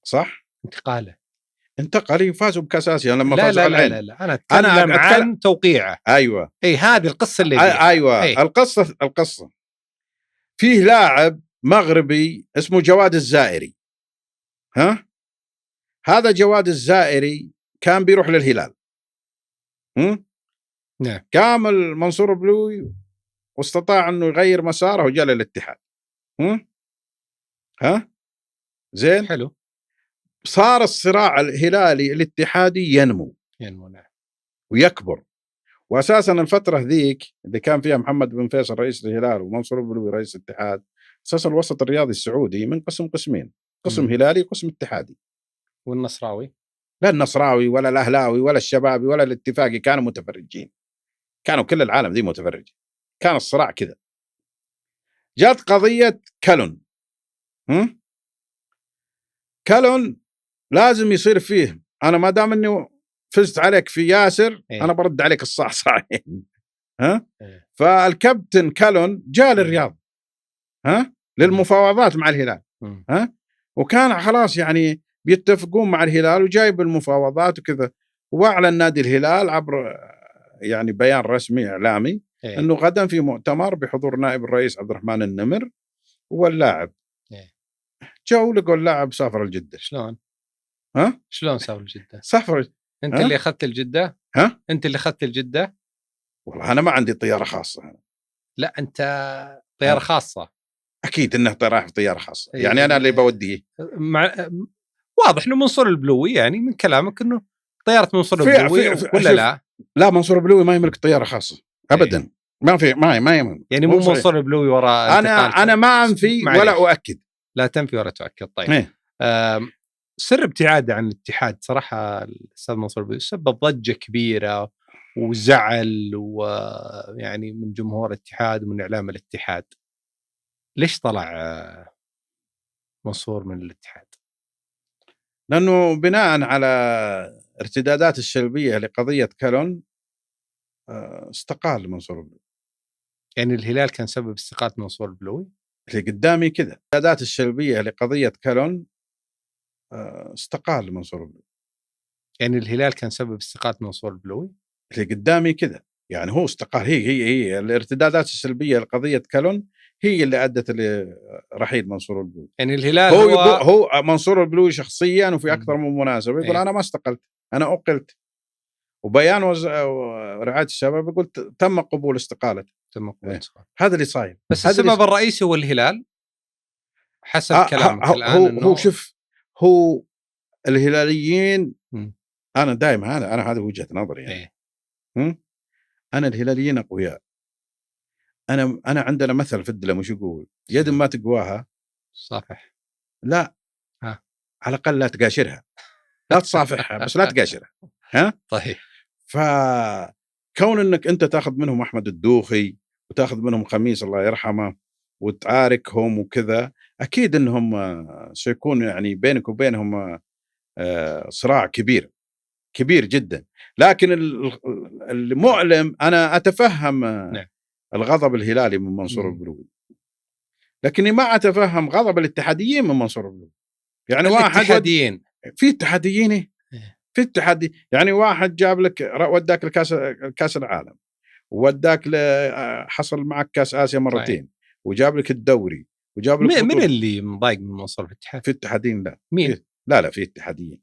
صح؟ انتقل يفازوا بكاس آسيا لما فازوا على العين. لا أنا أتكلم عن توقيعه. أيوة هذه القصة اللي أيوة القصة فيه لاعب مغربي اسمه جواد الزائري. هذا جواد الزائري كان بيروح للهلال. نعم. كامل منصور بلوي واستطاع انه يغير مساره وجاء للاتحاد. زين. حلو. صار الصراع الهلالي الاتحادي ينمو نعم. ويكبر. واساسا الفتره ذيك اللي كان فيها محمد بن فيصل رئيس الهلال ومنصور بلوي رئيس الاتحاد، اساسا الوسط الرياضي السعودي من قسمين، قسم هلالي وقسم اتحادي. والنصراوي؟ لا النصراوي ولا الاهلاوي ولا الشبابي ولا الاتفاقي كانوا متفرجين، كانوا كل العالم ذي متفرج. كان الصراع كذا. جات قضيه كالون. كالون لازم يصير فيه، انا ما دام اني فزت عليك في ياسر انا برد عليك الصعصعين. فالكابتن كالون جاء للرياض للمفاوضات مع الهلال. وكان خلاص يعني بيتفقون مع الهلال وجايب المفاوضات وكذا. واعلن نادي الهلال عبر يعني بيان رسمي اعلامي انه غدا في مؤتمر بحضور نائب الرئيس عبد الرحمن النمر واللاعب. جاءوا لقوا اللاعب سافر الجدة. شلون؟ شلون سافر الجدة؟ سافر. انت اللي اخذت الجدة؟ انت اللي اخذت الجدة؟ والله انا ما عندي طيارة خاصة. لا انت طيارة خاصة. اكيد انه رايح في طيارة خاصة. يعني انا اللي بوديه. واضح انه منصور البلوي، يعني من كلامك انه طيارة منصور البلوي ولا لا؟ لا منصور البلوي ما يملك طيارة خاصة ابدا. ما في ما يملك. يعني مو منصور البلوي وراء. انا ما انفي ولا اؤكد. لا تنفي ولا تؤكد. طيب سر ابتعاده عن الاتحاد صراحة الأستاذ منصور البلوي سبب ضجة كبيرة وزعل ويعني من جمهور الاتحاد ومن إعلام الاتحاد. ليش طلع منصور من الاتحاد؟ لأنه بناء على ارتدادات السلبية لقضية كالون استقال منصور البلوي. يعني الهلال كان سبب استقالة منصور البلوي؟ اللي قدامي كذا ارتدادات السلبية لقضية كالون استقال منصور البلوي. يعني الهلال كان سبب استقالة منصور البلوي؟ اللي قدامي كذا يعني هو استقال. هي الارتدادات السلبية لقضية كالون هي اللي أدت لرحيل منصور البلوي. يعني الهلال هو منصور البلوي شخصيا وفي أكثر من مناسبة يقول أنا ما استقلت، أنا أقلت. وبيان رعاية الشباب يقول تم قبول استقالته. هذا اللي صاير. بس السبب الرئيسي هو الهلال حسب كلامك الآن. هو شوف هو الهلاليين أنا دائما أنا هذا وجهة نظري يعني. أنا الهلاليين أقوياء. أنا عندنا مثل في الدلم وش يقول؟ يد ما تقواها صافح. لا على الأقل لا تقاشرها. لا تصافحها بس لا تقاشرها. طيب. فكون أنك أنت تأخذ منهم أحمد الدوخي وتأخذ منهم خميس الله يرحمه وتعاركهم وكذا، أكيد أنهم سيكون يعني بينك وبينهم صراع كبير جدا. لكن المؤلم أنا أتفهم الغضب الهلالي من منصور البلوي، لكني ما أتفهم غضب الاتحاديين من منصور البلوي. يعني واحد في اتحاديين في اتحادي يعني واحد جاب لك وداك الكاس العالم ووداك حصل معك كاس آسيا مرتين وجاب لك الدوري وجاب لك من اللي مضايق من منصور في الاتحاد؟ في اتحاديين. لا مين؟ لا في اتحاديين